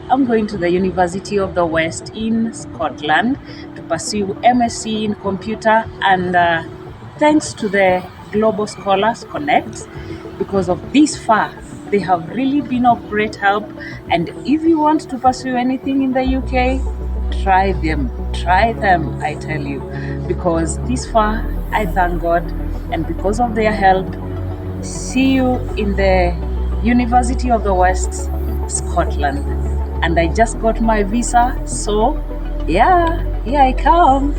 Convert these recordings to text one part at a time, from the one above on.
I'm going to the University of the West in Scotland to pursue MSc in computer, and thanks to the Global Scholars Connect, because of this far, they have really been of great help. And if you want to pursue anything in the UK, try them, I tell you, because this far, I thank God, and because of their help, see you in the University of the West, Scotland. And I just got my visa, so yeah, here I come.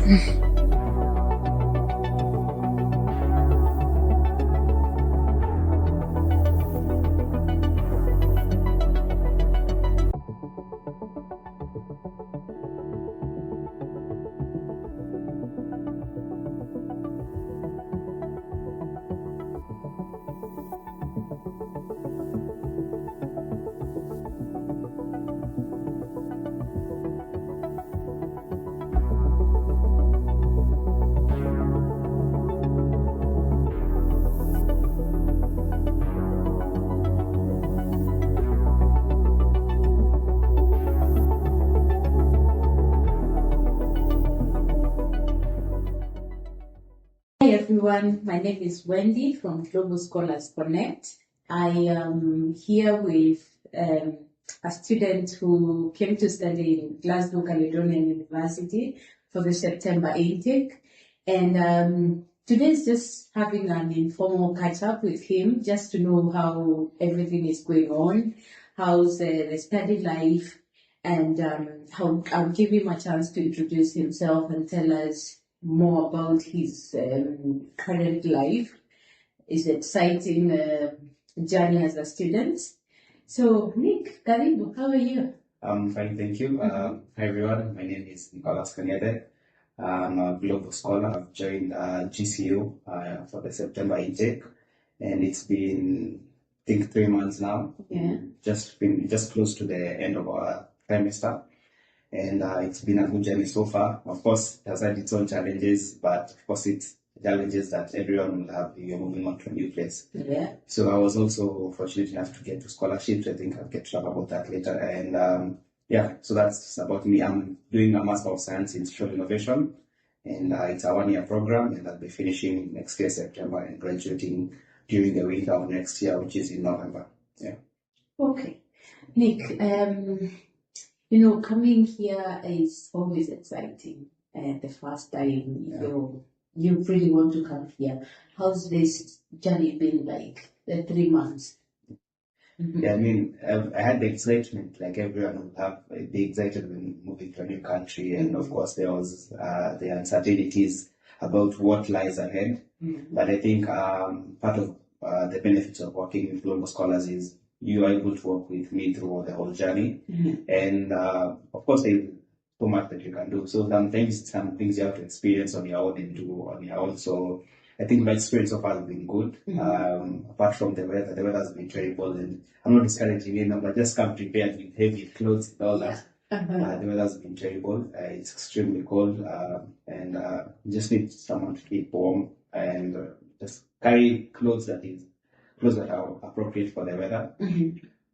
Hi everyone, my name is Wendy from Global Scholars Connect. I am here with a student who came to study in Glasgow Caledonian University for the September intake. And today is just having an informal catch up with him just to know how everything is going on, how's the study life, and how I'll give him a chance to introduce himself and tell us more about his current life, his exciting journey as a student. So, Nick, Karibu, how are you? I'm fine, thank you. Hi everyone, my name is Nicholas Kanyede. I'm a global scholar. I've joined GCU for the September intake, and it's been, I think, 3 months now. Yeah. Just close to the end of our trimester, and it's been a good journey so far. Of course, it has had its own challenges, but of course, it's challenges that everyone will have if you're moving on to a new place. Yeah. So I was also fortunate enough to get to scholarships. I think I'll get to talk about that later. And yeah, so that's about me. I'm doing a Master of Science in Social Innovation, and it's a 1-year program, and I'll be finishing next year, September, and graduating during the winter of next year, which is in November. Yeah. Okay. Nick, coming here is always exciting. The first time you really want to come here. How's this journey been like, the 3 months? Yeah, I mean, I had the excitement, like everyone would have, be excited when moving to a new country, and of course there was the uncertainties about what lies ahead. But I think part of the benefits of working with global scholars is you are able to work with me through the whole journey, and of course there's so much that you can do. So sometimes some things you have to experience on your own and do on your own. So I think my experience so far has been good. Apart from the weather has been terrible, and I'm not discouraging anyone, but just come prepared with heavy clothes and all that. The weather has been terrible. It's extremely cold, and just need someone to keep warm and just carry clothes that are appropriate for the weather.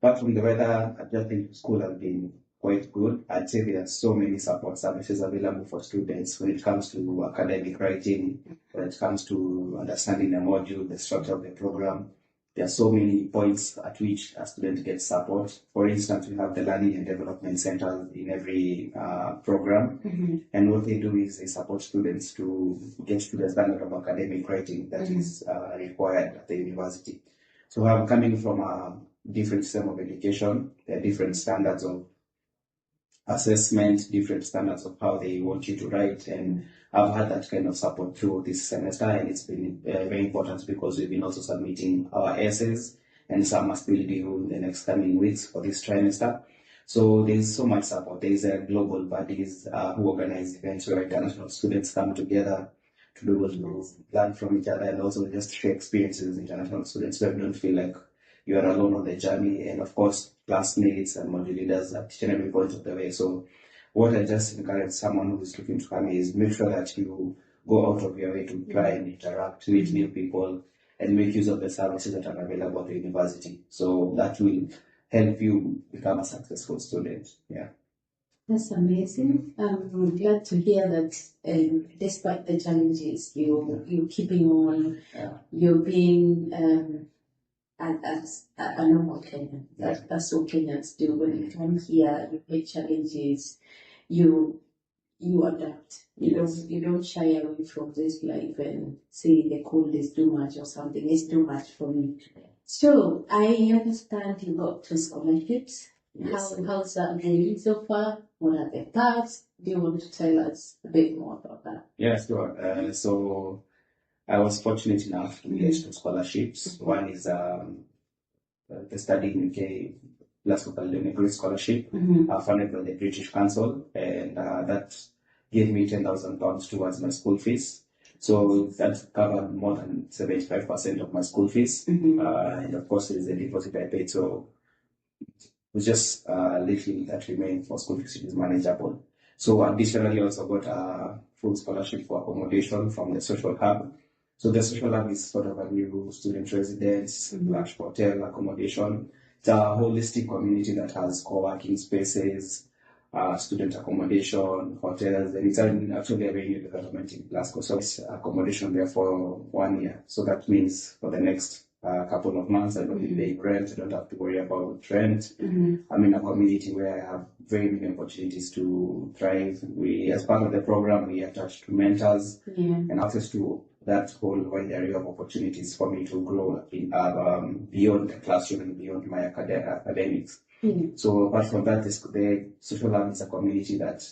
Apart from the weather, I just think school has been quite good. I'd say there are so many support services available for students when it comes to academic writing, when it comes to understanding the module, the structure of the program. There are so many points at which a student gets support. For instance, we have the Learning and Development Center in every program. And what they do is they support students to get to the standard of academic writing that is required at the university. So I'm coming from a different system of education. There are different standards of assessment, different standards of how they want you to write, and I've had that kind of support through this semester, and it's been very important because we've been also submitting our essays, and some are still due in the next coming weeks for this trimester. So there's so much support. There's global bodies who organize events where international students come together to be able to learn from each other and also just share experiences with international students so you don't feel like you are alone on the journey, and of course, classmates and module leaders at each and every point of the way. So what I just encourage someone who is looking to come is make sure that you go out of your way to try and interact with new people and make use of the services that are available at the university. So that will help you become a successful student. Yeah. That's amazing. I'm glad to hear that despite the challenges, you're keeping on, you're being as a normal Kenyan. That's what Kenyans do. When you come here, you face challenges, you adapt. You don't shy away from this life and say the cold is too much or something. It's too much for me. So I understand you got 2 scholarships. Yes. How's that going so far? What are the paths? Do you want to tell us a bit more about that? Yeah, sure. So I was fortunate enough to get 2 scholarships. One is the Study in UK Glasgow Caledonian University scholarship, funded by the British Council, and that gave me £10,000 towards my school fees. So that covered more than 75% of my school fees, and of course there is a deposit I paid. So it was just little that remained for school fees, which is manageable. So additionally, I also got a full scholarship for accommodation from the Social Hub. So the Social Hub is sort of a new student residence, large hotel accommodation. It's a holistic community that has co-working spaces, student accommodation, hotels, and it's actually a very new development in Glasgow. So it's accommodation there for 1 year. So that means for the next couple of months, I don't be paying rent. I don't have to worry about rent. I'm in a community where I have very many opportunities to thrive. We, as part of the program, we attach to mentors and access to that whole wide area of opportunities for me to grow in, beyond the classroom and beyond my academics. So apart from that, the Social Lab is a community that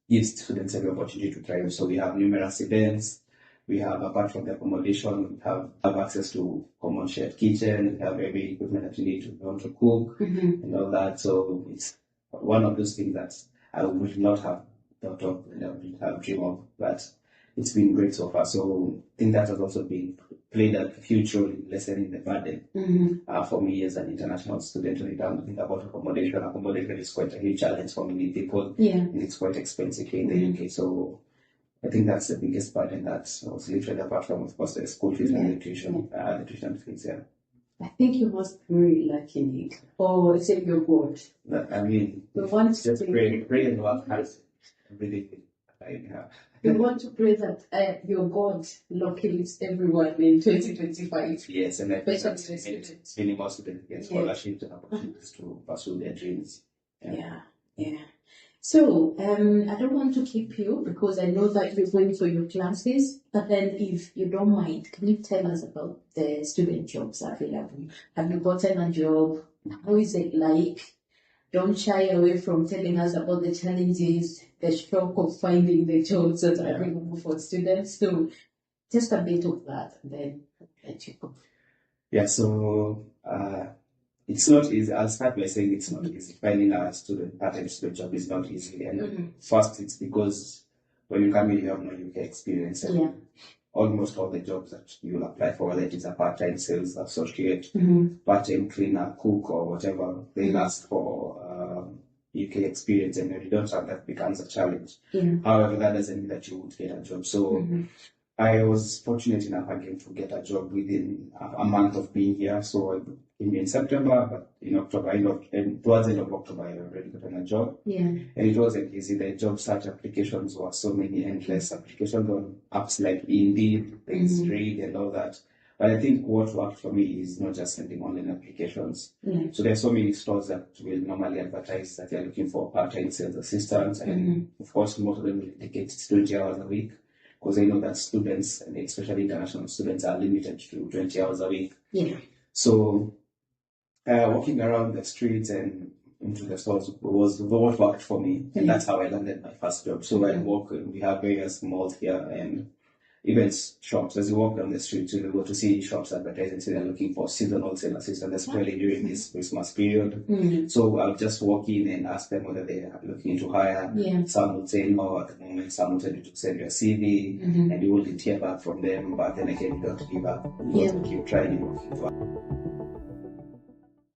gives students every opportunity to thrive. So we have numerous events. We have, apart from the accommodation, we have access to common shared kitchen. We have every equipment that you need to learn to cook and all that. So it's one of those things that I would not have thought of and I would have dreamed of, but it's been great so far. So I think that has also played a huge role in lessening the burden for me as an international student. When I think about accommodation is quite a huge challenge for many people. And it's quite expensive here in the UK. So I think that's the biggest burden that was lifted, apart from, of course, the school fees and the tuition fees. I think you must be really lucky, Nick. Or is it your God? I mean, just pray and work hard. Everything. We want to pray that your God locals everyone in 2025. Yes, and especially many more students get scholarships and opportunities to pursue their dreams. Yeah. So, I don't want to keep you because I know that you're going for your classes, but then if you don't mind, can you tell us about the student jobs available? Have you gotten a job? How is it like? Don't shy away from telling us about the challenges, the shock of finding the jobs that are available for students. So, just a bit of that, and then let you go. Yeah, so it's not easy. I'll start by saying it's not easy. Finding a part-time student job is not easy. And first, it's because when you come in, you have no UK experience. And almost all the jobs that you'll apply for, whether it is a part-time sales associate, part-time cleaner, cook, or whatever, they ask for UK experience. And when you don't have that, becomes a challenge. However, that doesn't mean that you won't get a job. So I was fortunate enough again to get a job within a month of being here. So in September, but in October, towards the end of October, I already gotten a job. And it wasn't easy. The job search applications were so many endless applications on apps like Indeed, Read, and all that. But I think what worked for me is not just sending online applications. So there are so many stores that will normally advertise that they're looking for part-time sales assistants. And of course, most of them will indicate 20 hours a week, because I know that students, and especially international students, are limited to 20 hours a week. So walking around the streets and into the stores was what worked for me. And that's how I landed my first job. So I walk, we have various malls here and even shops. As you walk down the street, you go to see shops advertising, so they're looking for seasonal sales assistants, especially during this Christmas period. So I'll just walk in and ask them whether they are looking to hire. Some will say no at the moment, some will tell you to send your CV, and you wouldn't hear back from them, but then again, you don't give up. You keep trying and looking for.